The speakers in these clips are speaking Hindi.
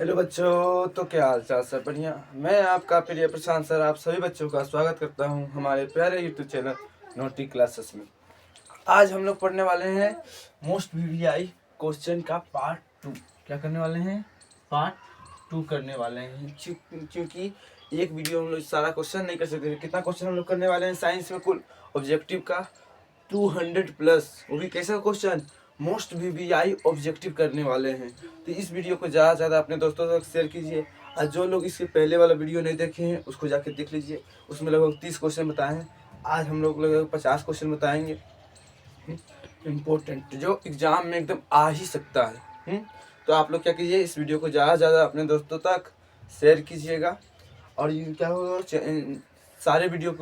हेलो बच्चों, तो क्या हाल चाल सब बढ़िया। मैं आपका प्रिय प्रशांत सर आप सभी बच्चों का स्वागत करता हूं हमारे प्यारे यूट्यूब चैनल नोटी क्लासेस में। आज हम लोग पढ़ने वाले हैं मोस्ट वीवीआई क्वेश्चन का पार्ट 2। क्या करने वाले हैं? पार्ट 2 करने वाले हैं, क्योंकि एक वीडियो हम लोग सारा क्वेश्चन नहीं कर सकते। कितना क्वेश्चन हम लोग करने वाले हैं साइंस में? कुल ऑब्जेक्टिव का 200 प्लस, वो भी कैसा क्वेश्चन? मोस्ट वीवीआई ऑब्जेक्टिव करने वाले हैं। तो इस वीडियो को ज़्यादा से ज़्यादा अपने दोस्तों तक शेयर कीजिए। और जो लोग इसके पहले वाला वीडियो नहीं देखे हैं उसको जाके देख लीजिए। उसमें लगभग 30 क्वेश्चन बताए हैं। आज हम लोग लगभग 50 क्वेश्चन बताएंगे इम्पोर्टेंट, जो एग्जाम में एकदम आ ही सकता है। तो आप लोग क्या कीजिए, इस वीडियो को ज़्यादा से ज़्यादा अपने दोस्तों तक शेयर कीजिएगा। और ये क्या होगा, सारे वीडियो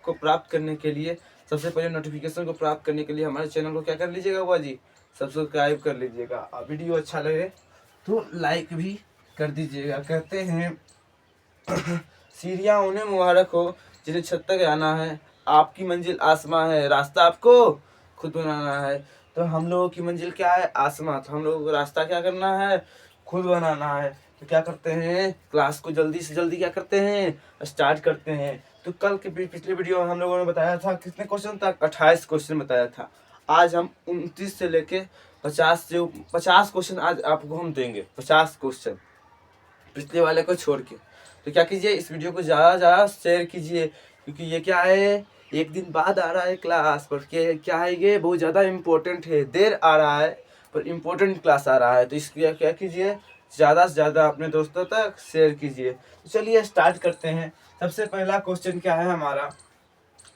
को प्राप्त करने के लिए सबसे पहले नोटिफिकेशन को प्राप्त करने के लिए हमारे चैनल को क्या कर लीजिएगा बुआ जी, सब्सक्राइब कर लीजिएगा। और वीडियो अच्छा लगे तो लाइक भी कर दीजिएगा। कहते हैं सीढ़ियाँ उन्हें मुबारक हो जिन्हें छत तक आना है, आपकी मंजिल आसमां है, रास्ता आपको खुद बनाना है। तो हम लोगों की मंजिल क्या है? आसमां। तो हम लोगों को रास्ता क्या करना है? खुद बनाना है। तो क्या करते हैं, क्लास को जल्दी से जल्दी क्या करते हैं, स्टार्ट करते हैं। तो कल के पिछले वीडियो में हम लोगों ने बताया था कितने क्वेश्चन तक, 28 क्वेश्चन बताया था। आज हम 29 से लेके 50 क्वेश्चन आज आपको हम देंगे, 50 क्वेश्चन पिछले वाले को छोड़ के। तो क्या कीजिए, इस वीडियो को ज़्यादा ज़्यादा शेयर कीजिए, क्योंकि ये क्या है, एक दिन बाद आ रहा है क्लास। पर क्या है, ये बहुत ज़्यादा इम्पोर्टेंट है। देर आ रहा है पर इम्पोर्टेंट क्लास आ रहा है। तो इसलिए क्या कीजिए, ज़्यादा से ज़्यादा अपने दोस्तों तक शेयर कीजिए। तो चलिए स्टार्ट करते हैं। सबसे पहला क्वेश्चन क्या है हमारा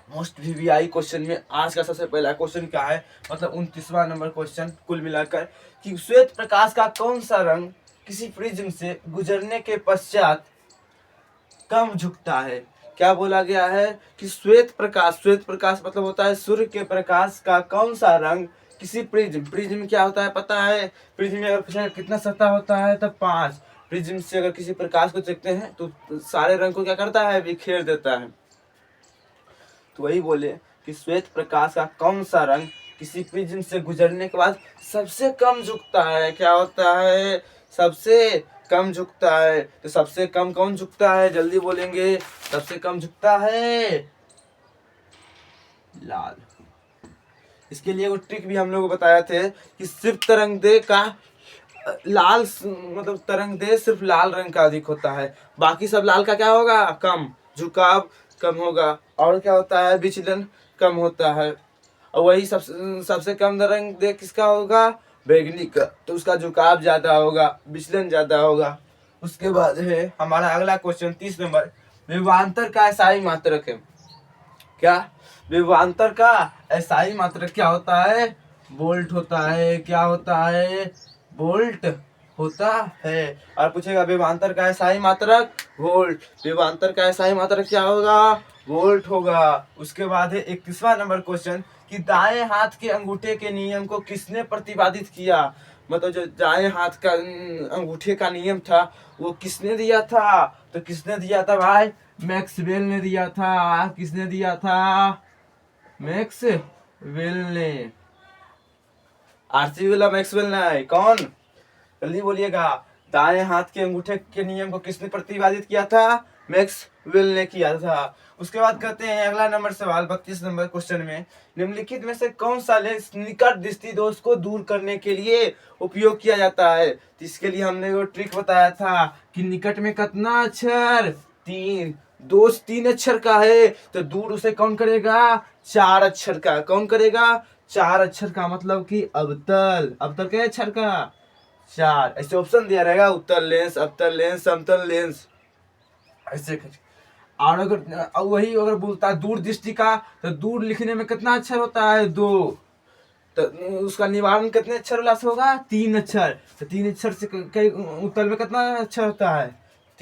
मोस्ट वीवीआई क्वेश्चन में? आज का सबसे पहला क्वेश्चन क्या है, मतलब 29वां नंबर क्वेश्चन कुल मिलाकर, कि श्वेत प्रकाश का कौन सा रंग किसी प्रिज्म से गुजरने के पश्चात कम झुकता है? क्या बोला गया है कि श्वेत प्रकाश मतलब होता है सूर्य के प्रकाश का कौन सा रंग किसी प्रिज्म क्या होता है पता है? प्रिज्म में अगर पूछा कितना सतह होता है तो 5। प्रिज्म से अगर किसी प्रकाश को देखते हैं तो सारे रंग को क्या करता है, बिखेर देता है। तो वही बोले कि श्वेत प्रकाश का कौन सा रंग किसी प्रिज्म से गुजरने के बाद सबसे कम झुकता है? क्या होता है? सबसे कम झुकता है। तो सबसे कम कौन झुकता है, जल्दी बोलेंगे? सबसे कम झुकता है लाल। इसके लिए वो ट्रिक भी हम लोग को बताया थे कि सिर्फ तरंग दे का लाल, मतलब तरंग दे सिर्फ लाल रंग का अधिक होता है, बाकी सब लाल का क्या होगा, कम झुकाव कम होगा। और क्या होता है, विचलन कम होता है। और वही सबसे कम रंग दे किसका होगा, बैगनी का, तो उसका झुकाव ज्यादा होगा, विचलन ज्यादा होगा। उसके बाद है हमारा अगला क्वेश्चन 30 नंबर, विभवांतर का एसआई मात्रक है। क्या विभवांतर का एसआई मात्रक क्या होता है? वोल्ट होता है। क्या होता है? वोल्ट होता है। और पूछेगा विभवांतर का एसआई मात्रक वोल्ट। विभवांतर का एसआई मात्रक क्या होगा, वोल्ट होगा। उसके बाद है 31वां नंबर क्वेश्चन, कि दाएं हाथ के अंगूठे के नियम को किसने प्रतिपादित किया? मतलब जो दाएं हाथ का अंगूठे का नियम था वो किसने दिया था? तो किसने दिया था भाई? मैक्सवेल ने दिया था। किसने दिया था? मैक्सवेल ने। आरसी वाला मैक्सवेल नहीं, कौन? जल्दी बोलिएगा। दाएं हाथ के अंगूठे के नियम को किसने प्रतिपादित किया था? मैक्सवेल ने किया था। उसके बाद कहते हैं अगला नंबर सवाल 32 नंबर क्वेश्चन में, निम्नलिखित में से कौन सा लेंस निकट दृष्टि दोष को दूर करने के लिए उपयोग किया जाता है? तो इसके लिए हमने वो ट्रिक बताया था कि निकट में कितना अक्षर, 3, दोष 3 अक्षर का है, तो दूर उसे कौन करेगा, 4 अक्षर का। कौन करेगा? 4 अक्षर का, मतलब कि अवतल। अवतल के अक्षर का 4। ऐसे ऑप्शन दिया रहेगा, उत्तल लेंस, अवतल लेंस, समतल लेंस, ऐसे कर। और अगर वही अगर बोलता है दूर दृष्टि का, तो दूर लिखने में कितना अक्षर होता है, 2। तो उसका निवारण कितने अक्षर वाला से होगा, 3 अक्षर। तो 3 अक्षर से कई उत्तल में कितना अक्षर होता है,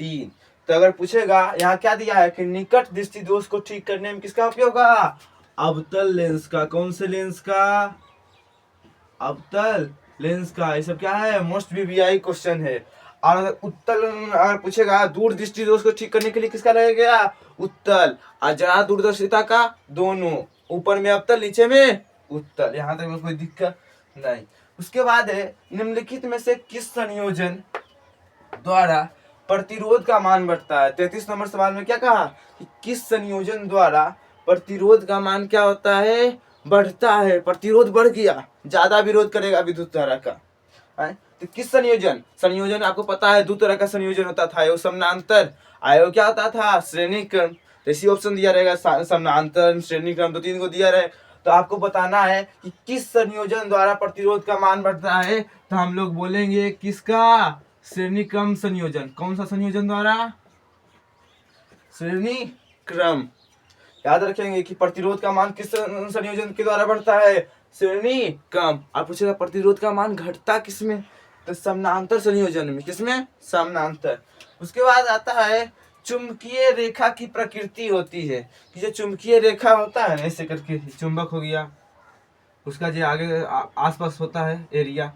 3। तो अगर पूछेगा यहाँ क्या दिया है कि निकट दृष्टि दोष को ठीक करने में किसका उपयोग होगा, अवतल लेंस का। कौन से लेंस का? अवतल लेंस का। ये सब क्या है, मोस्ट वीवीआई क्वेश्चन है। और अगर उत्तल अगर पूछेगा दूर दृष्टि दोष को ठीक करने के लिए किसका लगेगा, उत्तल। और जरा दूरदर्शिता का, दोनों, ऊपर में अवतल नीचे में उत्तल। यहाँ तक में कोई दिक्कत नहीं। उसके बाद है निम्नलिखित में से किस संयोजन द्वारा प्रतिरोध का मान बढ़ता है। 33 नंबर सवाल में क्या कहा कि किस संयोजन द्वारा प्रतिरोध का मान क्या होता है, बढ़ता है। प्रतिरोध बढ़ गया, ज्यादा विरोध करेगा विद्युत धारा का है? तो किस संयोजन, संयोजन आपको पता है दो तरह का संयोजन होता था, एवं समानांतर, आयो क्या होता था श्रेणी क्रम। तो इसी ऑप्शन दिया रहेगा समानांतर, श्रेणी क्रम, तो 3 को दिया रहे। तो आपको बताना है कि किस संयोजन द्वारा प्रतिरोध का मान बढ़ता है, तो हम लोग बोलेंगे किसका, श्रेणी क्रम संयोजन। कौन सा संयोजन द्वारा, श्रेणी क्रम। याद रखेंगे कि प्रतिरोध का मान किस संयोजन के द्वारा बढ़ता है, श्रेणी क्रम। आप पूछेगा प्रतिरोध का मान घटता किसमें, तो समानांतर संयोजन में। किसमें, समानांतर। उसके बाद आता है चुंबकीय रेखा की प्रकृति होती है कि जो चुंबकीय रेखा होता है ऐसे करके, चुंबक हो गया, उसका जो आगे आसपास होता है एरिया,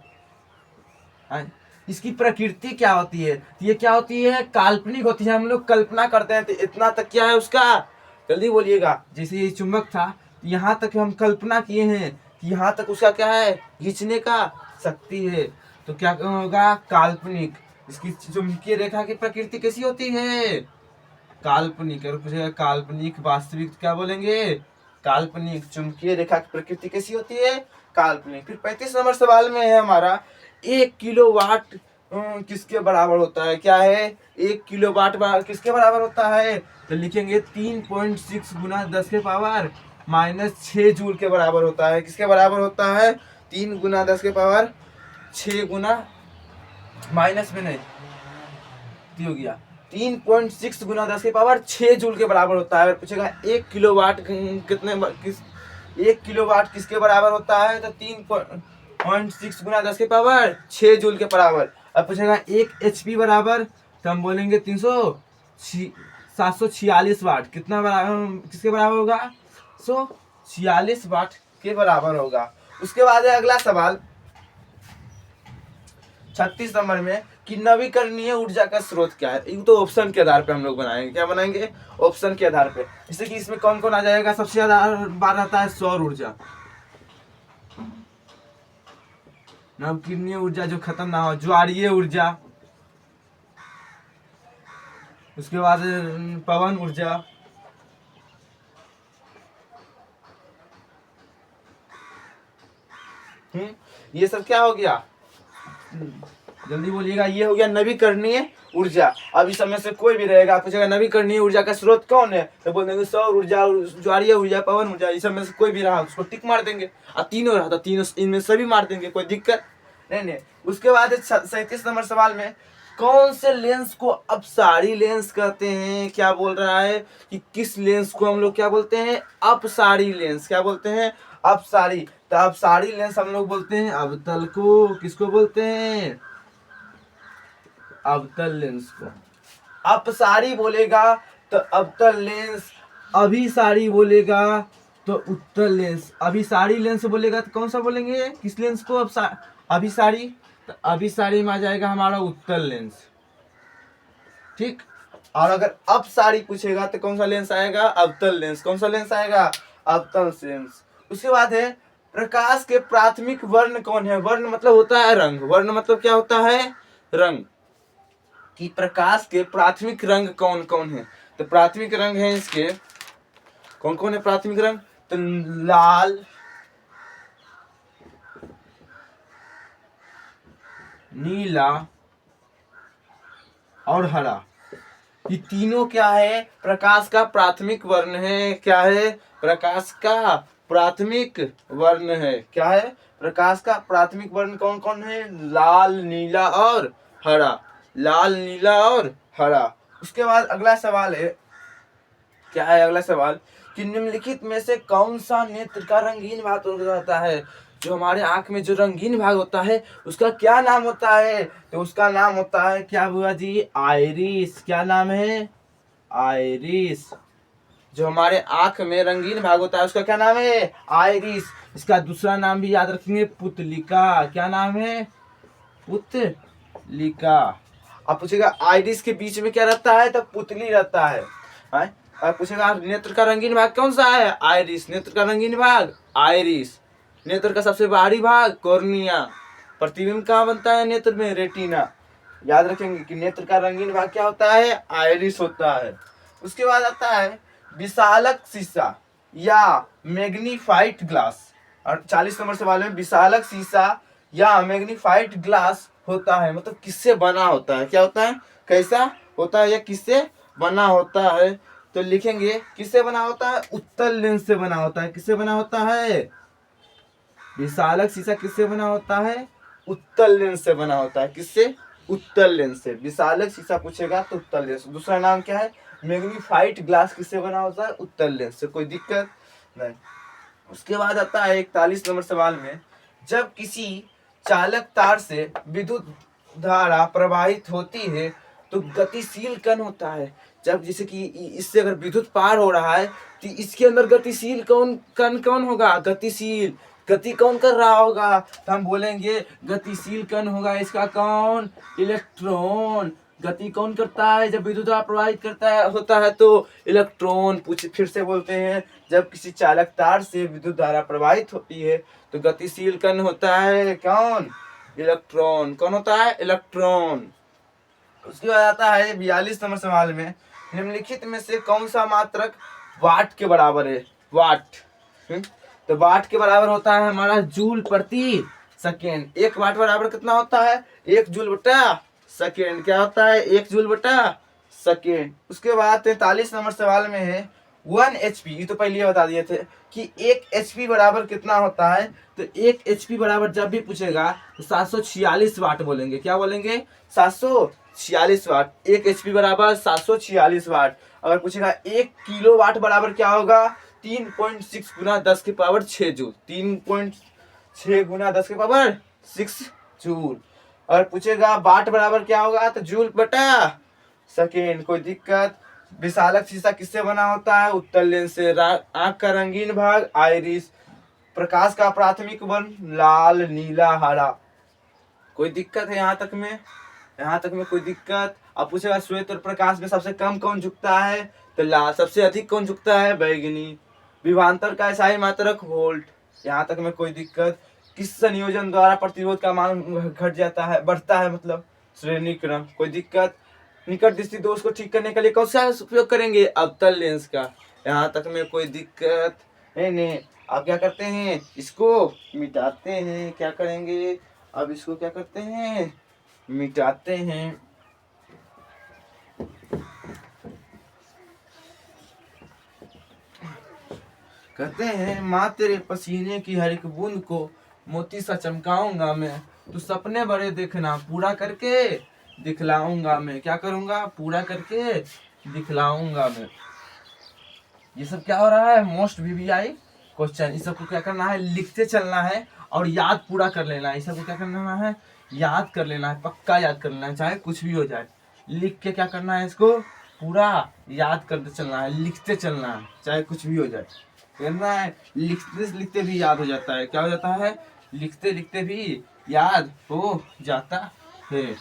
इसकी प्रकृति क्या होती है, ये क्या होती है, काल्पनिक होती है। हम लोग कल्पना करते हैं तो इतना तक क्या है उसका, जल्दी बोलिएगा। जैसे ये चुंबक था, यहाँ तक हम कल्पना किए हैं, यहाँ तक उसका क्या है, खींचने का शक्ति है। तो क्या होगा, काल्पनिक। इसकी चुंबकीय रेखा की प्रकृति कैसी होती है, काल्पनिक। और पूछेगा काल्पनिक वास्तविक क्या बोलेंगे, काल्पनिक। चुंबकीय रेखा की प्रकृति कैसी होती है, काल्पनिक। फिर 35 नंबर सवाल में है हमारा 1 किलोवाट किसके बराबर होता है, क्या है 1 किलोवाट किसके बराबर होता है, तो लिखेंगे 3.6 गुना 10 के पावर -6 जूल के बराबर होता है। किसके बराबर होता है, 3 गुना 10 के पावर 6 गुना माइनस में नहीं हो गया 3.6 गुना 10 के पावर 6 जूल के बराबर होता है। पूछेगा 1 किलोवाट कितने किस 1 किलोवाट किसके बराबर होता है, तो 3.6 गुना 10 के पावर 6 जूल के बराबर। अब पूछेगा 1 HP बराबर, तो हम बोलेंगे 746 वाट। कितना बराबर, किसके बराबर होगा, 146 वाट के बराबर होगा। उसके बाद है अगला सवाल 36 नंबर में कि नवीकरणीय ऊर्जा का स्रोत क्या है। ये तो ऑप्शन के आधार पे हम लोग बनाएंगे, क्या बनाएंगे, ऑप्शन के आधार पे। जैसे कि इसमें कौन कौन आ जाएगा, सबसे ज्यादा बार आता है सौर ऊर्जा, नवीकरणीय ऊर्जा जो खत्म ना हो, ज्वारीय ऊर्जा, उसके बाद पवन ऊर्जा, ये सब क्या हो गया, जल्दी बोलिएगा, ये हो गया नवीकरणीय ऊर्जा। अब इस समय से कोई भी रहेगा, आप पूछेगा नवीकरणीय ऊर्जा का स्रोत कौन है, तो बोल देंगे सौर ऊर्जा, ज्वारीय ऊर्जा, पवन ऊर्जा। इस समय से कोई भी रहा उसको टिक मार देंगे, और तीनों रहा तो तीनों इनमें सभी मार देंगे, कोई दिक्कत नहीं। उसके बाद 37 नंबर सवाल में कौन से लेंस को अपसारी लेंस कहते हैं, क्या बोल रहा है कि किस लेंस को हम लोग क्या बोलते हैं, अपसारी लेंस। क्या बोलते हैं, अपसारी। तो अपसारी लेंस हम लोग बोलते हैं अवतल को। किसको बोलते हैं, अवतल लेंस को। अपसारी बोलेगा तो अवतल लेंस, अभिसारी बोलेगा तो उत्तल लेंस। अभिसारी लेंस बोलेगा तो कौन सा बोलेंगे, किस लेंस को, अभिसारी। तो अभिसारी में आ जाएगा हमारा उत्तल लेंस, ठीक। और अगर अपसारी पूछेगा तो कौन सा लेंस आएगा, अवतल लेंस। कौन सा लेंस आएगा, अवतल लेंस। उसके बाद है प्रकाश के प्राथमिक वर्ण कौन है। वर्ण मतलब होता है रंग, वर्ण मतलब क्या होता है, रंग। कि प्रकाश के प्राथमिक रंग कौन कौन है, तो प्राथमिक रंग है इसके कौन कौन है, प्राथमिक रंग, तो लाल, नीला और हरा। ये तीनों क्या है, प्रकाश का प्राथमिक वर्ण है। क्या है, प्रकाश का प्राथमिक वर्ण है। क्या है, प्रकाश का प्राथमिक वर्ण कौन कौन है, लाल, नीला और हरा। लाल, नीला और हरा। उसके बाद अगला सवाल है, क्या है अगला सवाल, कि निम्नलिखित में से कौन सा नेत्र का रंगीन भाग होता है। जो हमारे आंख में जो रंगीन भाग होता है उसका क्या नाम होता है, तो उसका नाम होता है, क्या हुआ जी, आइरिस। क्या नाम है, आइरिस। जो हमारे आंख में रंगीन भाग होता है उसका क्या नाम है, आइरिस। इसका दूसरा नाम भी याद रखेंगे, पुतलिका। क्या नाम है, पुतलिका। आप पूछेगा आइरिस के बीच में क्या रहता है, तो पुतली रहता है। आप पूछेगा नेत्र का रंगीन भाग कौन सा है, आइरिस। नेत्र का रंगीन भाग आइरिस। नेत्र का सबसे बाहरी भाग कॉर्निया। प्रतिबिंब कहाँ बनता है नेत्र में, रेटिना। याद रखेंगे कि नेत्र का रंगीन भाग क्या होता है, आइरिस होता है। उसके बाद आता है विशालक शीशा या मैग्नीफाइड ग्लास। और 40 नंबर सवाल में विशालक शीशा या मैग्नीफाइड ग्लास होता है, मतलब किससे बना होता है, क्या होता है, कैसा होता है या किससे बना होता है। तो लिखेंगे किससे बना होता है, उत्तल लेंस से बना होता है। किससे बना होता है, विशालक शीशा किससे बना होता है, उत्तल लेंस से बना होता है। किससे, उत्तल लेंस से। विशालक शीशा पूछेगा तो उत्तल लेंस। दूसरा नाम क्या है, मैग्नीफाइड ग्लास किससे बना होता है, उत्तल लेंस से। कोई दिक्कत नहीं। उसके बाद आता है 41 नंबर सवाल में, जब किसी चालक तार से विद्युत धारा प्रवाहित होती है तो गतिशील कण होता है। जब जैसे कि इससे अगर विद्युत पार हो रहा है तो इसके अंदर गतिशील कण कौन होगा, गतिशील, गति कौन कर रहा होगा, तो हम बोलेंगे गतिशील कण होगा इसका कौन, इलेक्ट्रॉन। गति कौन करता है, जब विद्युत धारा प्रवाहित करता है होता है तो इलेक्ट्रॉन। पूछ फिर से बोलते हैं, जब किसी चालक तार से विद्युत धारा प्रवाहित होती है तो गतिशील कण होता है कौन, इलेक्ट्रॉन। कौन होता है, इलेक्ट्रॉन। उसके बाद आता है 42 नंबर सवाल में, निम्नलिखित में से कौन सा मात्रक वाट के बराबर है, वाट। तो वाट के बराबर होता है हमारा जूल प्रति सेकेंड। एक वाट बराबर कितना होता है, 1 जूल बटा सेकेंड। क्या होता है, 1 जूल बटा सेकेंड। उसके बाद 43 नंबर सवाल में है 1 HP, ये तो पहले बता दिए थे कि 1 HP बराबर कितना होता है। तो 1 HP बराबर जब भी पूछेगा तो 746 वाट बोलेंगे। क्या बोलेंगे, 746 वाट। 1 HP बराबर 746 वाट। अगर पूछेगा 1 किलो वाट बराबर क्या होगा, 3.6 गुना 10 की पावर 6 जूल। 3.6 गुना 10 की पावर 6 जूल। अगर पूछेगा वाट बराबर क्या होगा, तो जूल बटा सेकेंड। कोई दिक्कत। विशालक शीशा किससे बना होता है, उत्तल लेंस से। आंख का रंगीन भाग आइरिस। प्रकाश का प्राथमिक वर्ण लाल, नीला, हरा। कोई दिक्कत है यहाँ तक में, यहाँ तक में कोई दिक्कत। अब पूछेगा श्वेत और प्रकाश में सबसे कम कौन झुकता है, तो लाल। सबसे अधिक कौन झुकता है, बैगनी। विभवांतर का SI मात्रक वोल्ट। यहाँ तक में कोई दिक्कत। किस संयोजन द्वारा प्रतिरोध का मान घट जाता है, बढ़ता है, मतलब श्रेणी क्रम। कोई दिक्कत। निकट दृष्टि दोष को ठीक करने के लिए कौन सा उपयोग करेंगे, अवतल लेंस का। यहाँ तक में कोई दिक्कत है नहीं। अब क्या करते हैं, इसको मिटाते हैं। क्या करेंगे, अब इसको क्या करते हैं, मिटाते हैं। कहते हैं, माँ तेरे पसीने की हर एक बूंद को मोती सा चमकाऊंगा मैं, तू सपने बड़े देखना पूरा करके दिखलाऊंगा मैं। क्या करूंगा, पूरा करके दिखलाऊंगा मैं। ये सब क्या हो रहा है, मोस्ट VVI क्वेश्चन। इस सबको क्या करना है, लिखते चलना है और याद पूरा कर लेना है। इस सबको क्या करना है, याद कर लेना है, पक्का याद कर लेना है, चाहे कुछ भी हो जाए। लिख के क्या करना है, इसको पूरा याद करते चलना है, लिखते चलना है, चाहे कुछ भी हो जाए। करना है, लिखते लिखते भी याद हो जाता है। क्या हो जाता है, लिखते लिखते भी याद हो जाता है।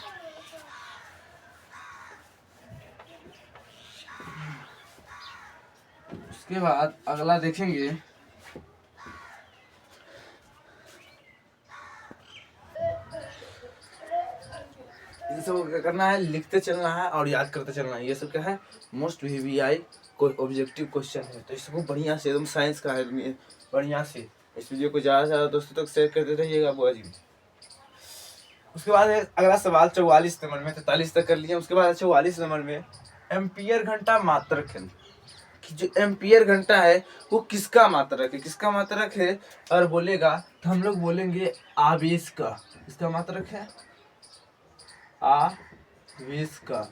उसके बाद अगला देखेंगे, इन सब क्या करना है, लिखते चलना है और याद करते चलना है। ये सब क्या है, मोस्ट VVI कोई ऑब्जेक्टिव क्वेश्चन है। तो इसको बढ़िया से, एकदम साइंस का है, बढ़िया से इस वीडियो को ज़्यादा से ज़्यादा दोस्तों तक शेयर करते रहिएगा बुआ जी। उसके बाद अगला सवाल 44 नंबर में, 43 तक कर लिया। उसके बाद 44 नंबर में एम्पियर घंटा मात्रक है। कि जो एम्पियर घंटा है वो किसका मात्रक है, किसका मात्रक है। और बोलेगा तो हम लोग बोलेंगे आवेश का। इसका मात्रक है आवेश का।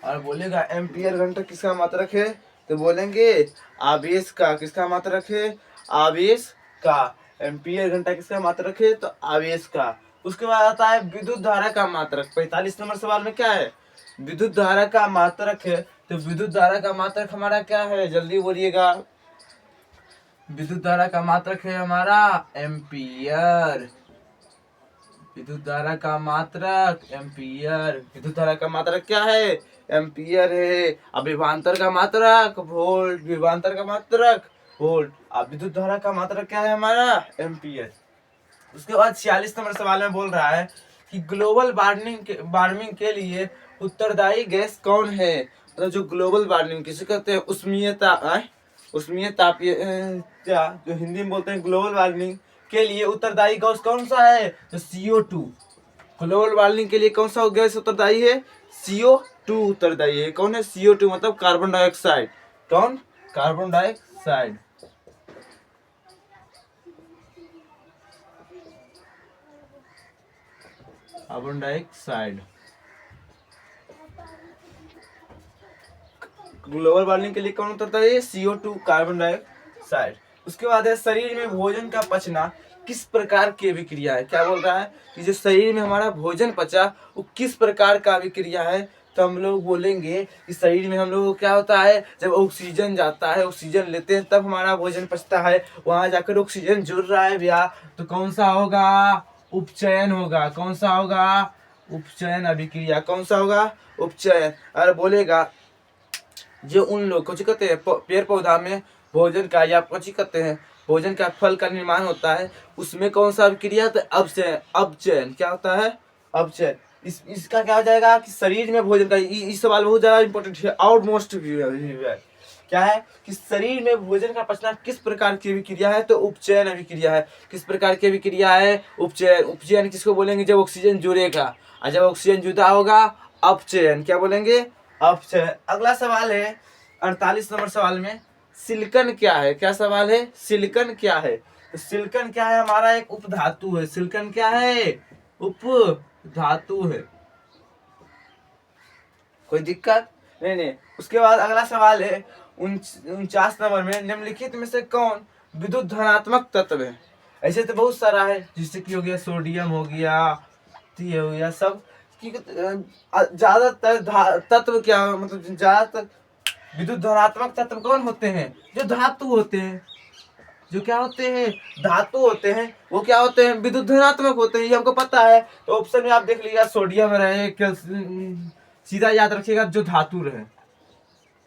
और बोलेगा एम्पियर घंटा किसका मात्रक है, तो बोलेंगे आवेश का। किसका मात्रक है, आवेश का। एम्पियर घंटा किसका मात्रक है, तो आवेश का। उसके बाद आता है विद्युत धारा का मात्रक। 45 नंबर सवाल में क्या है, विद्युत धारा का मात्रक है। तो विद्युत धारा का मात्रक हमारा क्या है, जल्दी बोलिएगा। विद्युत धारा का मात्रक है हमारा एम्पियर। विद्युत धारा का मात्रक एम्पियर। विद्युत धारा का मात्रक क्या है, एम्पियर है। अब विभवांतर का मात्रक वोल्ट। विभवांतर का मात्रक वोल्ट। अब विद्युत धारा का मात्रक क्या है हमारा, एम्पियर। उसके बाद 46 नंबर सवाल में बोल रहा है कि ग्लोबल वार्मिंग के लिए उत्तरदायी गैस कौन है। मतलब जो ग्लोबल वार्मिंग किसे कहते हैं, उष्मीय तापीय क्या जो हिंदी में बोलते हैं ग्लोबल वार्मिंग के लिए उत्तरदायी गैस कौन सा है, तो CO2। ग्लोबल वार्मिंग के लिए कौन सा गैस उत्तरदायी है, CO2 उत्तरदायी है। कौन है, CO2 मतलब कार्बन डाइऑक्साइड। कौन, carbon dioxide. Carbon dioxide global warming के लिए कौन उतरता है, CO2 कार्बन डाइऑक्साइड। उसके बाद है शरीर में भोजन का पचना किस प्रकार की अभिक्रिया है। क्या बोल रहा है कि जो शरीर में हमारा भोजन पचा वो किस प्रकार का अभिक्रिया है। तो हम लोग बोलेंगे कि शरीर में हम लोग को क्या होता है, जब ऑक्सीजन जाता है, ऑक्सीजन लेते हैं तब हमारा भोजन पचता है। वहां जाकर ऑक्सीजन जुड़ रहा है भैया, तो कौन सा होगा, उपचयन होगा। कौन सा होगा, उपचयन अभिक्रिया। कौन सा होगा, उपचयन। और बोलेगा जो उन लोग को कहते हैं पेड़ पौधा में भोजन का या कुछ कहते हैं भोजन का फल का निर्माण होता है, उसमें कौन सा अभिक्रिया होता है, अपचयन। क्या होता है, अपचयन। इसका क्या हो जाएगा कि शरीर में भोजन का, इस सवाल बहुत ज्यादा इंपॉर्टेंट है और मोस्ट क्या है कि शरीर में भोजन का पचना किस प्रकार की अभिक्रिया है, तो उपचयन अभिक्रिया है। किस प्रकार की अभिक्रिया है, उपचयन। उपचयन किसको बोलेंगे, जब ऑक्सीजन जुड़ेगा, और जब ऑक्सीजन जुदा होगा अपचयन। क्या बोलेंगे, अपचयन। अगला सवाल है 48 नंबर सवाल में, सिलिकन क्या है। क्या सवाल है, सिलिकन क्या है। तो सिलिकन क्या है, हमारा एक उपधातु है। सिलिकन क्या है, उपधातु है। कोई दिक्कत नहीं। उसके बाद अगला सवाल है 49 नंबर में, निम्नलिखित में से कौन विद्युत धनात्मक तत्व है। ऐसे तो बहुत सारा है, जैसे कि हो गया सोडियम, हो गया हो गया सब। ज्यादातर तत्व क्या, मतलब ज्यादातर विद्युत धनात्मक तत्व कौन होते हैं, जो धातु होते हैं। जो क्या होते हैं, धातु होते हैं, वो क्या होते हैं, विद्युत धनात्मक होते हैं, ये हमको पता है। तो ऑप्शन में आप देख लीजिएगा सोडियम रहे, सीधा याद रखिएगा जो धातु रहे।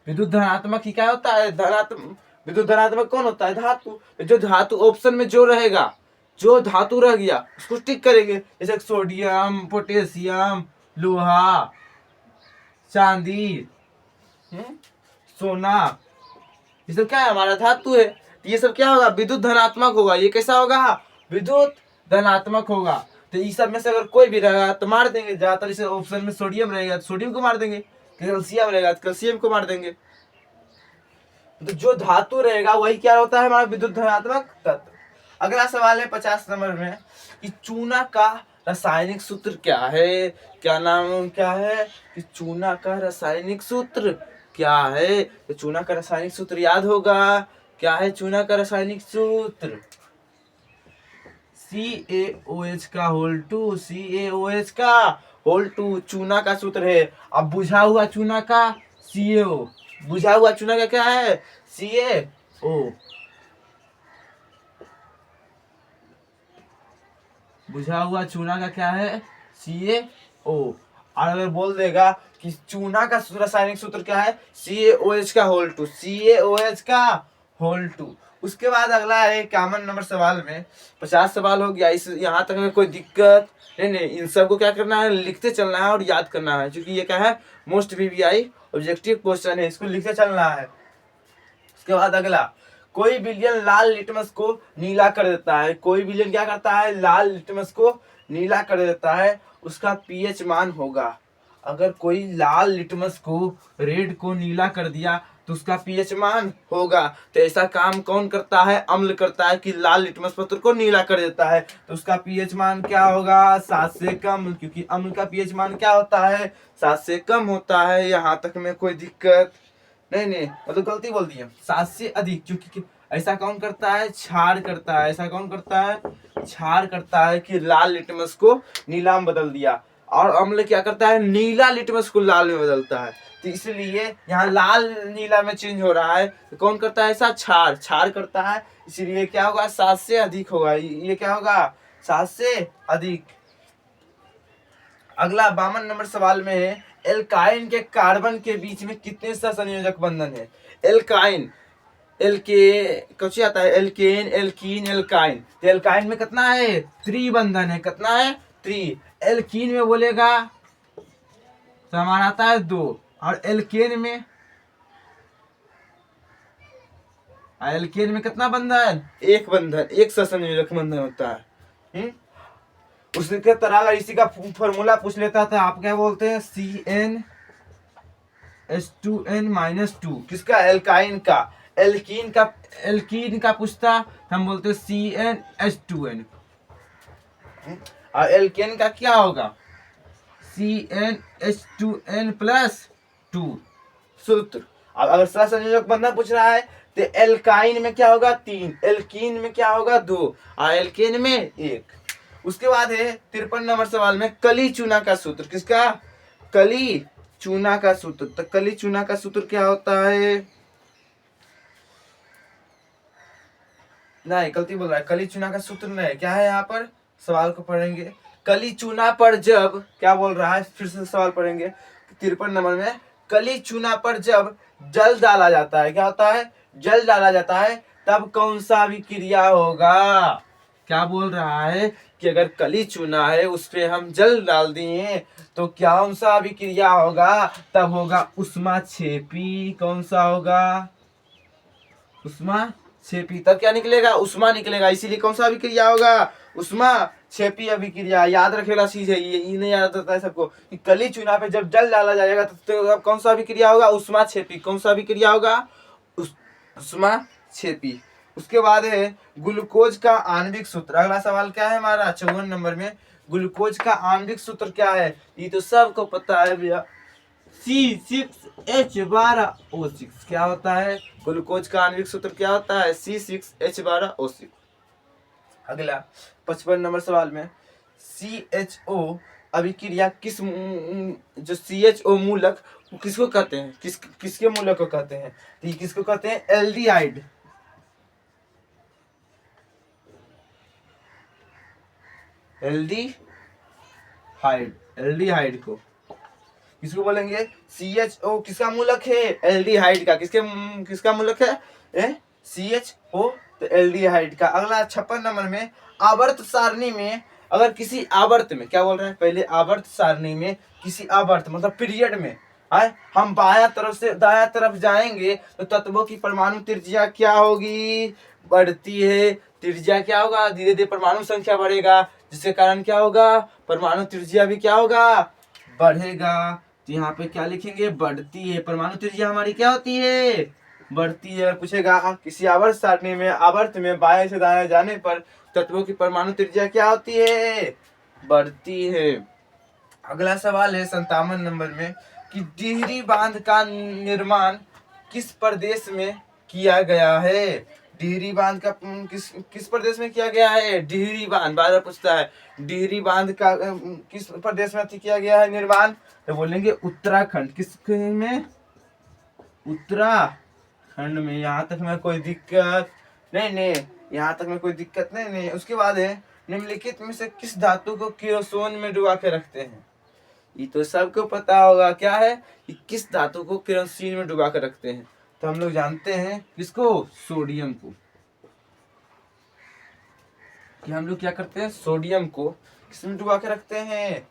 विद्युत धनात्मक ही क्या होता है, धनात्मक। विद्युत धनात्मक कौन होता है, धातु। जो धातु ऑप्शन में जो रहेगा, जो धातु रह गया उसको टिक करेंगे, जैसे सोडियम, पोटेशियम, लोहा, चांदी, सोना, ये सब क्या है, हमारा धातु है। ये सब क्या होगा, विद्युत धनात्मक होगा। ये कैसा होगा, विद्युत धनात्मक होगा। तो इस सब में से अगर कोई भी रहेगा तो मार देंगे। ज्यादातर इसे ऑप्शन में सोडियम रहेगा तो सोडियम को मार देंगे, कैल्शियम रहेगा तो कैल्शियम को मार देंगे। तो जो धातु रहेगा वही क्या होता है, हमारा विद्युत धनात्मक तत्व। अगला सवाल है 50 नंबर में कि चूना का रासायनिक सूत्र क्या है। क्या नाम क्या है, कि चूना का रासायनिक सूत्र क्या है। तो चूना का रासायनिक सूत्र याद होगा, क्या है चूना का रासायनिक सूत्र, CaOH का होल 2, CaOH का होल 2 चूना का सूत्र है। अब बुझा हुआ चूना का CaO, बुझा हुआ चूना का क्या है, CaO। बुझा हुआ चूना का क्या है, CaO। और अगर बोल देगा कि चूना का रासायनिक सूत्र क्या है, CaOH का होल 2, CaOH का होल 2। उसके बाद अगला है 51 नंबर सवाल में, 50 सवाल हो गया। इस यहाँ तक में कोई दिक्कत नहीं। इन सबको क्या करना है, लिखते चलना है और याद करना है, क्योंकि ये क्या है, मोस्ट VVI ऑब्जेक्टिव क्वेश्चन है, इसको लिखते चलना है। उसके बाद अगला, कोई विलयन लाल लिटमस को नीला कर देता है। कोई विलयन क्या करता है, लाल लिटमस को नीला कर देता है, उसका pH मान होगा। अगर कोई लाल लिटमस को, रेड को नीला कर दिया तो उसका pH मान होगा। तो ऐसा काम कौन करता है, अम्ल करता है, कि लाल लिटमस पत्र को नीला कर देता है। तो उसका pH मान क्या होगा, 7 से कम, क्योंकि अम्ल का pH मान क्या होता है, 7 से कम होता है। यहाँ तक में कोई दिक्कत नहीं। मतलब गलती बोल दी है, 7 से अधिक, क्योंकि ऐसा कौन करता है, क्षार करता है। ऐसा कौन करता है, क्षार करता है, कि लाल लिटमस को नीला में बदल दिया। और अम्ल क्या करता है, नीला लिटमस को लाल में बदलता है। तो इसलिए यहाँ लाल नीला में चेंज हो रहा है। तो कौन करता है ऐसा, क्षार करता है। इसलिए क्या होगा, 7 से अधिक होगा। ये क्या होगा, 7 से अधिक। अगला 52 नंबर सवाल में है, एल्काइन के कार्बन के बीच में कितने सहसंयोजक बंधन है। एल्काइन, कुछ आता है, एल्केन, एल्कीन, एल्काइन। तो एल्काइन में कितना है, 3 बंधन है। कितना है, 3। एल्कीन में बोलेगा तो हमारा आता है 2, और एल्केन में कितना बंधन, एक बंधन, एक सहसंयोजक बंधन होता है। उसके तरह अगर इसी का फॉर्मूला पूछ लेता था, आप क्या बोलते हैं, CnH2n-2, किसका, एल्काइन का। एल्कीन का पूछता हम बोलते CnH2n, और एल्केन का क्या होगा, CnH2n+2 सूत्र। अब अगर सहसंयोजक बंधन पूछ रहा है तो एल्काइन में क्या होगा 3, एल्कीन में क्या होगा 2, और एल्केन में 1। उसके बाद है 53 नंबर सवाल में कली चूना का सूत्र, किसका, कली चूना का सूत्र। तो कली चूना का सूत्र क्या होता है, नहीं गलती बोल रहा है, कली चूना का सूत्र नहीं, क्या है, यहाँ पर सवाल को पढ़ेंगे। कली चूना पर जब, क्या बोल रहा है, फिर से सवाल पढ़ेंगे 53 नंबर में, कली चूना पर जब जल डाला जाता है, क्या होता है, जल डाला जाता है, तब कौन सा अभिक्रिया होगा। क्या बोल रहा है कि अगर कली चूना है उस पे हम जल डाल दिए तो क्या कौन सा अभिक्रिया होगा, तब होगा ऊष्माक्षेपी। कौन सा होगा, ऊष्माक्षेपी। तब क्या निकलेगा, ऊष्मा निकलेगा, इसीलिए कौन सा अभिक्रिया होगा, ऊष्माक्षेपी अभिक्रिया। याद रखेगा चीज है ये नहीं याद रहता है सबको कि कली चूना पे जब जल डाला जाएगा तो कौन सा अभिक्रिया होगा, ऊष्माक्षेपी। कौन सा अभिक्रिया होगा, ऊष्माक्षेपी। उसके बाद है ग्लूकोज का आणविक सूत्र। अगला सवाल क्या है हमारा 54 नंबर में, ग्लूकोज का आणविक सूत्र क्या है, ये तो सबको पता है भैया, C6H12O6। क्या होता है, ग्लूकोज का आणविक सूत्र क्या होता है, C6H12O6। अगला 55 नंबर सवाल में CHO अभिक्रिया किस जो CHO मूलक किसको कहते हैं, किसके मूलक को कहते हैं, तो ये किसको कहते हैं, एल्डिहाइड। एल्डिहाइड को किसको बोलेंगे, CHO किसका मूलक है, एल्डिहाइड का। किसका मूलक है, CHO, तो एल्डिहाइड का। अगला 56 नंबर में आवर्त सारणी में अगर किसी आवर्त में, क्या बोल रहे हैं, पहले आवर्त सारणी में किसी आवर्त मतलब पीरियड में हम बाया तरफ से दाया तरफ जाएंगे तो तत्वों की परमाणु त्रिज्या क्या होगी, बढ़ती है। त्रिज्या क्या होगा, धीरे धीरे परमाणु संख्या बढ़ेगा, जिसके कारण क्या होगा, परमाणु त्रिज्या भी क्या होगा, बढ़ेगा। तो यहाँ पे क्या लिखेंगे, बढ़ती है। परमाणु त्रिज्या हमारी क्या होती है, बढ़ती है। पूछेगा किसी आवर्त सारणी में आवर्त में बाएं से दाएं जाने पर तत्वों की परमाणु त्रिज्या क्या होती है, बढ़ती है। अगला सवाल है 57 नंबर में कि डिहरी बांध का निर्माण किस प्रदेश में किया गया है। डिहरी बांध का किस प्रदेश में किया गया है, डिहरी बांध बार बार पूछता है। डिहरी बांध का किस प्रदेश में किया गया है निर्माण, तो बोलेंगे उत्तराखंड। किस में, उत्तराखंड में। यहाँ तक में कोई दिक्कत नहीं, यहाँ तक में कोई दिक्कत नहीं। उसके बाद है निम्नलिखित में से किस धातु को केरोसिन में डुबा के रखते हैं, ये तो सबको पता होगा। क्या है कि किस धातु को केरोसिन में डुबा कर रखते हैं, तो हम लोग जानते हैं किसको, सोडियम को। कि हम लोग क्या करते हैं, सोडियम को किसमें डुबा के रखते हैं,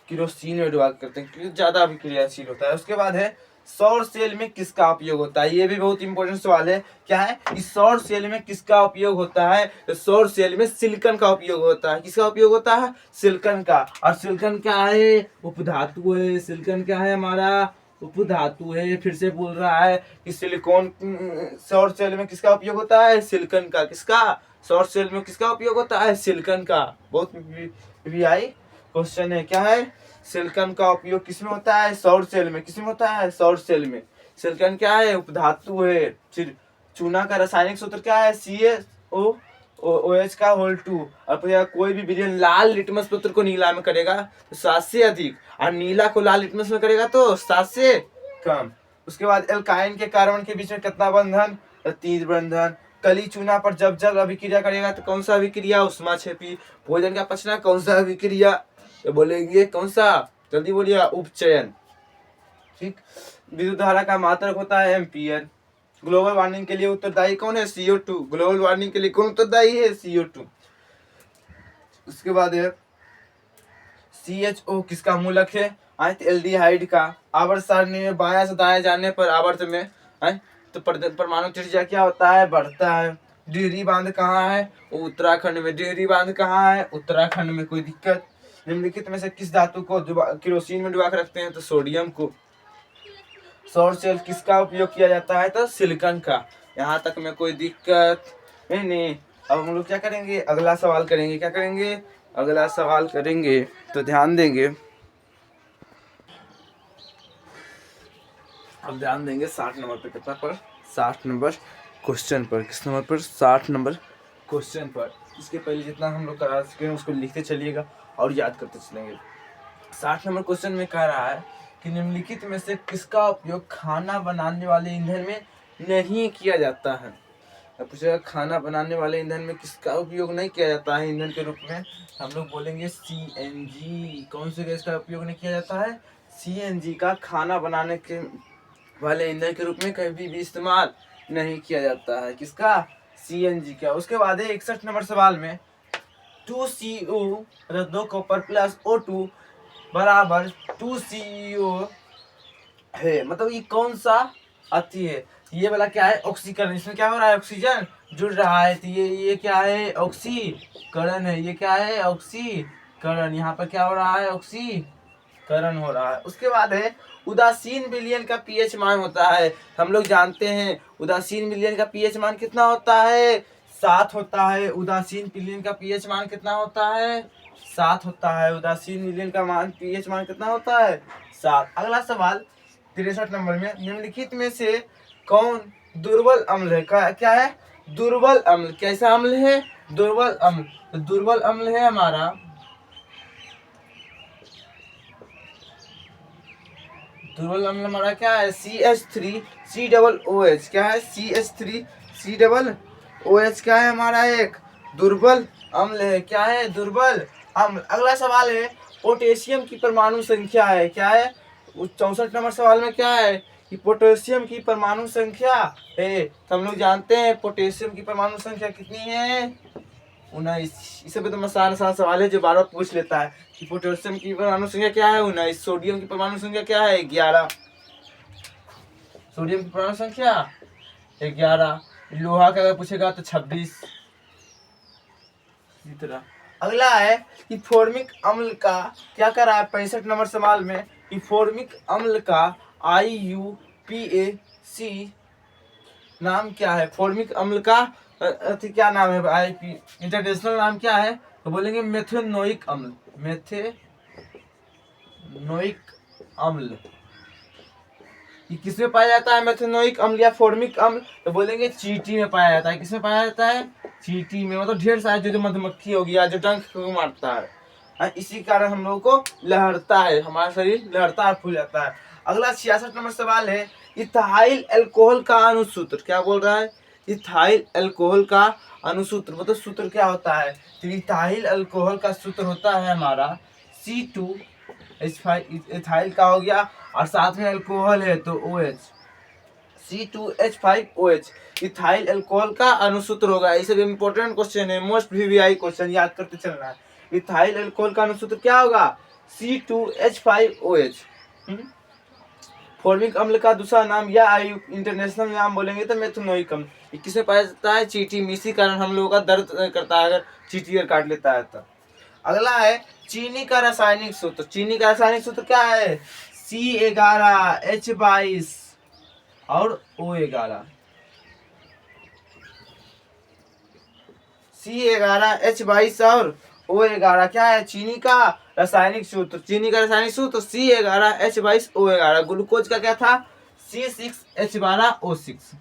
केरोसिन में डुबा के करते हैं क्योंकि ज्यादा अभिक्रियाशील होता है। उसके बाद है सौर सेल में किसका उपयोग होता है, ये भी बहुत इंपॉर्टेंट सवाल है। क्या है, इस सौर सेल में किसका उपयोग होता है, तो सौर सेल में सिलिकॉन का उपयोग होता है। किसका उपयोग होता है, सिलिकॉन का। और सिलिकॉन क्या है, उपधातु है। सिलिकॉन क्या है, हमारा उपधातु है। फिर से बोल रहा है कि सिलिकॉन सौर सेल में किसका उपयोग होता है, सिलिकॉन का। किसका, सौर सेल में किसका उपयोग होता है, सिलिकॉन का। बहुत वीआई क्वेश्चन है। क्या है, सिलिकॉन का उपयोग किसमें होता है, सौर सेल में। किसमें होता है, सौर सेल में। सिलिकॉन क्या है, उपधातु है। फिर चूना का रासायनिक सूत्र क्या है, CaOH का होल 2। और कोई भी विलयन लाल लिटमस पत्र को नीला में करेगा तो 7 से अधिक, और नीला को लाल लिटमस में करेगा तो 7 से कम। उसके बाद एल्काइन के कार्बन के बीच में कितना बंधन, 3 बंधन। कली चूना पर जब जल अभिक्रिया करेगा तो कौन सा अभिक्रिया, ऊष्माक्षेपी। भोजन का पचना कौन सा अभिक्रिया, तो बोलेंगे कौन सा, जल्दी बोलिए, उपचयन। ठीक। विद्युत धारा का मात्रक होता है एम्पियर। ग्लोबल वार्मिंग के लिए उत्तरदायी कौन है, CO2। ग्लोबल वार्मिंग के लिए कौन उत्तरदायी है, CO2। उसके बाद है CHO किसका मूलक है? एल्डिहाइड का। आवर्त सारणी में बायां से दाएं जाने पर आवर्त में तो परमाणु त्रिज्या क्या होता है? बढ़ता है। डिहरी बांध कहाँ है? उत्तराखंड में। डिहरी बांध कहाँ है? उत्तराखंड में। कोई दिक्कत? निम्नलिखित में से किस धातु को केरोसिन में डुबा कर रखते हैं? तो सोडियम को। सौर सेल किसका उपयोग किया जाता है? तो सिलिकॉन का। यहाँ तक में कोई दिक्कत नहीं। अब हम लोग क्या करेंगे? अगला सवाल करेंगे। क्या करेंगे? अगला सवाल करेंगे। तो ध्यान देंगे, अब ध्यान देंगे 60 नंबर पे। कितना पर? 60 नंबर क्वेश्चन पर। किस नंबर पर? 60 नंबर क्वेश्चन पर। इसके पहले जितना हम लोग करा सके उसको लिखते चलिएगा और याद करते चलेंगे। 60 नंबर क्वेश्चन में कह रहा है कि निम्नलिखित में से किसका उपयोग खाना बनाने वाले ईंधन में नहीं किया जाता है? अब पूछेगा खाना बनाने वाले ईंधन में किसका उपयोग नहीं किया जाता है ईंधन के रूप में? हम लोग बोलेंगे CNG। कौन से गैस का उपयोग नहीं किया जाता है? CNG का खाना बनाने के वाले ईंधन के रूप में कभी भी इस्तेमाल नहीं किया जाता है। किसका? CNG का। उसके बाद 61 नंबर सवाल में 2CO मतलब 2 कॉपर प्लस O2 बराबर 2CO है। मतलब ये कौन सा आती है? ये वाला क्या है? ऑक्सीकरण। इसमें क्या हो रहा है? ऑक्सीजन जुड़ रहा है। तो ये क्या है? ऑक्सीकरण है। ये क्या है? ऑक्सीकरण। यहाँ पर क्या हो रहा है? ऑक्सीकरण हो रहा है। उसके बाद है उदासीन विलयन का pH मान होता है। हम लोग जानते हैं उदासीन विलयन का pH मान कितना होता है? 7 होता है। उदासीन विलयन का pH मान कितना होता है? 7 होता है। उदासीन विलयन का pH मान कितना होता है? 7। अगला सवाल 63 नंबर में निम्नलिखित में से कौन दुर्बल अम्ल है? क्या है? दुर्बल अम्ल। कैसा अम्ल है? दुर्बल अम्ल। तो दुर्बल अम्ल है हमारा दुर्बल अम्ल हमारा क्या है? CH3COOH। क्या है? CH3COOH क्या है हमारा? एक दुर्बल अम्ल है। क्या है? दुर्बल अम्ल। अगला सवाल है पोटेशियम की परमाणु संख्या है। क्या है? 64 नंबर सवाल में क्या है कि पोटेशियम की परमाणु संख्या है। तो हम लोग जानते हैं पोटेशियम की परमाणु संख्या कितनी है? 19। इसे भी तो आसान सवाल है जो बार बार पूछ लेता है कि पोटेशियम की परमाणु संख्या क्या है? 19। सोडियम की परमाणु संख्या क्या है? 11। सोडियम की परमाणु संख्या 11। लोहा का अगर पूछेगा तो 26। इसी तरह अगला है कि फॉर्मिक अम्ल का क्या कर रहा है? 65 नंबर सवाल में कि फॉर्मिक अम्ल का IUPAC नाम क्या है? फॉर्मिक अम्ल का क्या नाम है? इंटरनेशनल नाम क्या है? तो बोलेंगे मेथेनोइक अम्ल। मेथेनोइक अम्ल। ये किसमें पाया जाता है? मेथेनोइक अम्ल या फॉर्मिक अम्ल? तो बोलेंगे चींटी में पाया जाता है। किसमें पाया जाता है? चींटी में। मतलब ढेर सारे जो मधुमक्खी हो गया जो डंक को मारता है, इसी कारण हम लोगों को लहरता है, हमारा शरीर लहरता है, फूल जाता है। अगला 66 नंबर सवाल है इथाइल अल्कोहल का अनुसूत्र। क्या बोल रहा है? इथाइल अल्कोहल का अनुसूत्र। मतलब सूत्र क्या होता है? तो इथाइल अल्कोहल का सूत्र होता है हमारा C2H5। इथाइल का हो गया और साथ में अल्कोहल है तो OH, C2H5OH इथाइल अल्कोहल का अनुसूत्र होगा। इसे भी इंपॉर्टेंट क्वेश्चन है, मोस्ट VVI क्वेश्चन, याद करते चलना है। इथाइल अल्कोहल का अनुसूत्र क्या होगा? C2H5OH। फॉर्मिक अम्ल का दूसरा नाम या इंटरनेशनल नाम बोलेंगे तो मेथेनोइक अम्ल। किसमें पाया जाता है? चींटी में। इसी कारण हम लोगों का दर्द करता है अगर चींटी अगर काट लेता है तो। अगला है चीनी का रासायनिक सूत्र। चीनी का रासायनिक सूत्र क्या है? C11H22 और O11। C11H22 और O11 क्या है? चीनी का रासायनिक सूत्र। चीनी का रासायनिक सूत्र C11H22 O11। ग्लूकोज का क्या था? C6H12O6।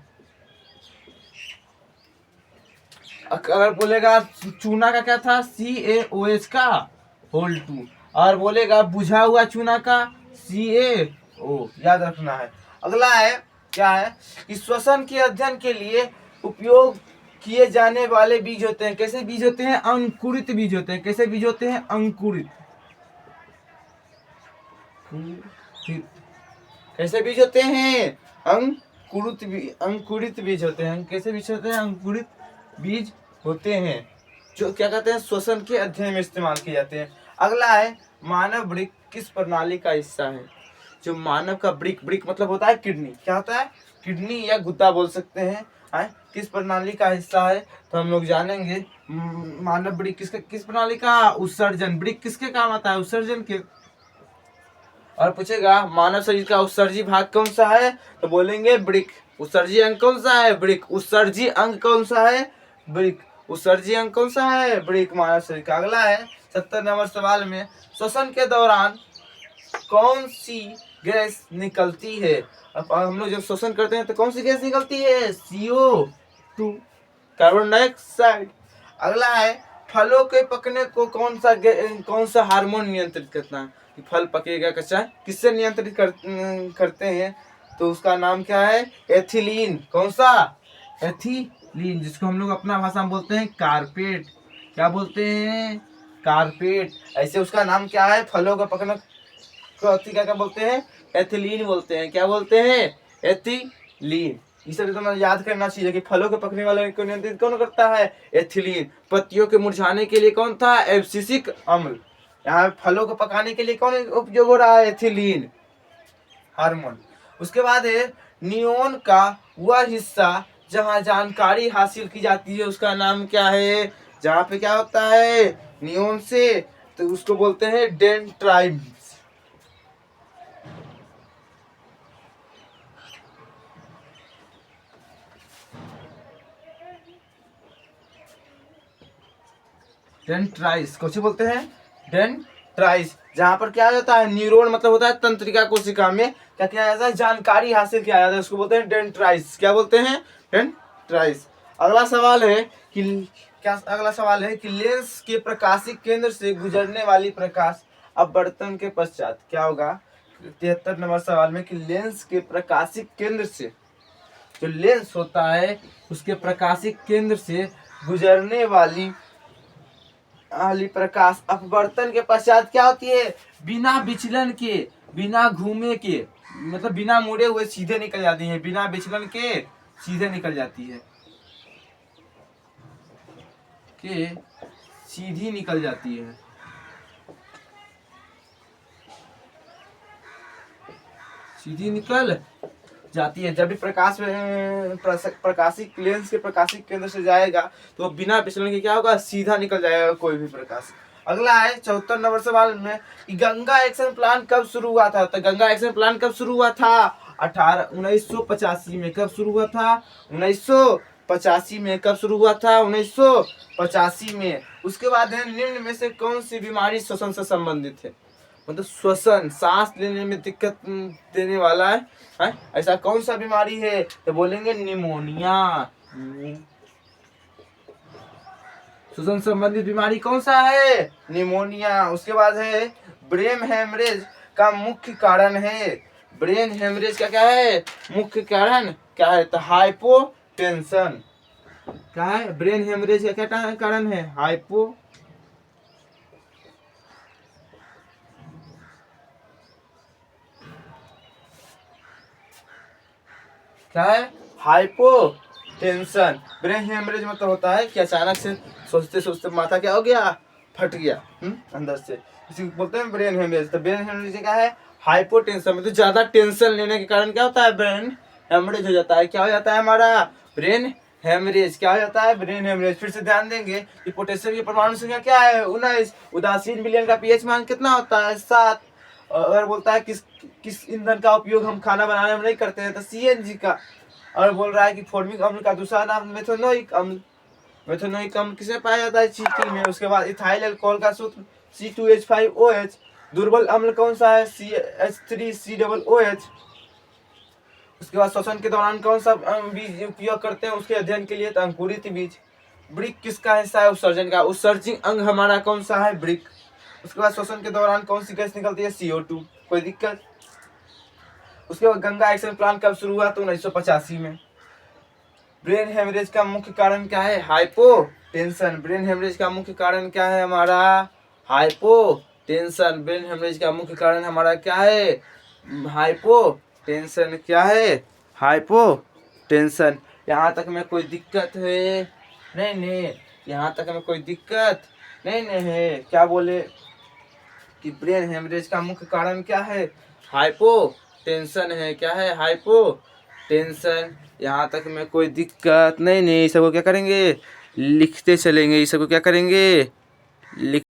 अगर बोलेगा चूना का क्या था? CaOH का होल 2। और बोलेगा बुझा हुआ चूना का CaO। याद रखना है। अगला है क्या है कि श्वसन के अध्ययन के लिए उपयोग किए जाने वाले बीज होते हैं। कैसे बीज होते हैं? अंकुरित बीज होते हैं। कैसे बीज होते हैं? अंकुरित। कैसे बीज होते हैं? अंकुरित बीज होते हैं। कैसे बीज होते हैं? अंकुरित बीज होते हैं, जो क्या कहते हैं? श्वसन के अध्ययन में इस्तेमाल किए जाते हैं। अगला है मानव वृक्क किस प्रणाली का हिस्सा है? जो मानव का वृक्क, वृक्क मतलब होता है किडनी, क्या होता है? किडनी या गुद्दा बोल सकते हैं। किस प्रणाली का हिस्सा है? तो हम लोग जानेंगे मानव वृक्क किस प्रणाली का? उत्सर्जन। वृक्क किसके काम आता है? उत्सर्जन के। और पूछेगा मानव शरीर का उत्सर्जी भाग कौन सा है? तो बोलेंगे वृक्क। उत्सर्जी अंग कौन सा है? वृक्क। उत्सर्जी अंग कौन सा है? वृक्क। उत्सर्जी अंग कौन सा है? वृक्क मानव शरीर का। अगला है 70 नंबर सवाल में, श्वसन के दौरान कौन सी गैस निकलती है? अब हम लोग जब श्वसन करते हैं तो कौन सी गैस निकलती है? CO2, carbon dioxide. अगला है फलों के पकने को कौन सा हार्मोन नियंत्रित करता है? कि फल पकेगा कच्चा किससे नियंत्रित करते हैं? तो उसका नाम क्या है? एथिलीन। कौन सा? एथिलीन, जिसको हम लोग अपना भाषा में बोलते हैं कारपेट। क्या बोलते हैं? कारपेट। ऐसे उसका नाम क्या है? फलों का पकना क्या बोलते हैं? एथिलीन बोलते हैं। क्या बोलते हैं? एथिलीन। इसे तो हमें याद करना चाहिए कि फलों के पकने वाले को नियंत्रित कौन करता है? एथिलीन। पत्तियों के मुरझाने के लिए कौन था? एब्सिसिक अम्ल। यहाँ फलों को पकाने के लिए कौन उपयोग हो रहा है? Ethylene hormone. उसके बाद है न्यूरॉन का वह हिस्सा जहाँ जानकारी हासिल की जाती है, उसका नाम क्या है? जहाँ पे क्या होता है न्यूरॉन से, तो उसको बोलते हैं डेंड्राइट्स। डेंड्राइट्स कौन बोलते हैं? डेंड्राइट्स। जहाँ पर क्या होता है न्यूरॉन मतलब होता है तंत्रिका कोशिका में क्या किया जाता है? जानकारी हासिल किया जाता है, उसको बोलते हैं डेंड्राइट्स। क्या बोलते हैं? डेंड्राइट्स। अगला सवाल है कि लेंस के प्रकाशिक केंद्र से गुजरने वाली प्रकाश अपवर्तन के पश्चात क्या होगा? 73 नंबर सवाल में कि लेंस के प्रकाशिक केंद्र से, जो लेंस होता है उसके प्रकाशिक केंद्र से गुजरने वाली प्रकाश अपवर्तन के पश्चात क्या होती है? बिना विचलन के, बिना घूमे के, मतलब बिना मुड़े हुए सीधे निकल जाती है। बिना विचलन के सीधे निकल जाती है, कि सीधी निकल जाती है। सीधी निकल जाती है। जब भी प्रकाश प्रकाशिक लेंस के प्रकाशिक केंद्र से जाएगा तो बिना विचलन के क्या होगा? सीधा निकल जाएगा कोई भी प्रकाश। अगला है 74 नंबर सवाल में कि गंगा एक्शन प्लान कब शुरू हुआ था? तो गंगा एक्शन प्लान कब शुरू हुआ था? 1985 में। कब शुरू हुआ था? 1985 में। कब शुरू हुआ था? 1985 में। उसके बाद है निम्न में से कौन सी बीमारी श्वसन से संबंधित है? मतलब श्वसन, सांस लेने में दिक्कत देने वाला है ऐसा कौन सा बीमारी है? तो बोलेंगे निमोनिया। श्वसन संबंधित बीमारी कौन सा है? निमोनिया। उसके बाद है ब्रेन हेमरेज का मुख्य कारण है। ब्रेन हेमरेज का क्या है? मुख्य कारण क्या है? तो हाइपोटेंशन। क्या है? ब्रेन हेमरेज का क्या कारण है? हाइपो क्या है? हाइपोटेंशन। ब्रेन हेमरेज मतलब होता है कि अचानक से सोचते सोचते माथा क्या हो गया? फट गया अंदर से, इसी को बोलते हैं ब्रेन हेमरेज। तो ब्रेन हेमरेज क्या है? हाइपोटेंशन। मतलब ज्यादा टेंशन लेने के कारण क्या होता है? ब्रेन हेमरेज हो जाता है। क्या हो जाता है हमारा? Brain haemorrhage. क्या हो जाता है? Brain haemorrhage. फिर से ध्यान देंगे कि पोटेशियम की परमाणु संख्या क्या है? 19। उदासीन विलयन का पीएच मान कितना होता है? 7। अगर बोलता है किस ईंधन का उपयोग हम खाना बनाने में नहीं करते हैं? तो CNG का। और बोल रहा है कि फॉर्मिक अम्ल का दूसरा नाम मेथनोइक अम्ल। मेथनोइक अम्ल किसमें पाया जाता है? चीनी में। उसके बाद इथाइल अल्कोहल का सूत्र C2H5OH। दुर्बल अम्ल कौन सा है? CH3COOH। उसके बाद श्वसन के दौरान कौन सा बीज उपयोग करते हैं उसके अध्ययन के लिए? तो अंकुरित बीज। वृक्क किसका हिस्सा है? उत्सर्जन का। उत्सर्जित अंग हमारा कौन सा है? वृक्क। उसके बाद श्वसन के दौरान कौन सी गैस निकलती है? CO2। कोई दिक्कत? उसके बाद गंगा एक्शन प्लान कब शुरू हुआ? तो 1985 में। ब्रेन हेमरेज का मुख्य कारण क्या है? हाइपोटेंशन। ब्रेन हेमरेज का मुख्य कारण क्या है हमारा? हाइपोटेंशन। ब्रेन हेमरेज का मुख्य कारण हमारा क्या है? हाइपोटेंशन। क्या है? हाइपोटेंशन। यहाँ तक में कोई दिक्कत है? नहीं। यहाँ तक में कोई दिक्कत नहीं है। क्या बोले? कि ब्रेन हेमरेज का मुख्य कारण क्या है? हाइपो टेंशन है। क्या है? Hypo tension. यहाँ तक में कोई दिक्कत नहीं। नहीं, सबको क्या करेंगे? लिखते चलेंगे। इस सबको क्या करेंगे? लिख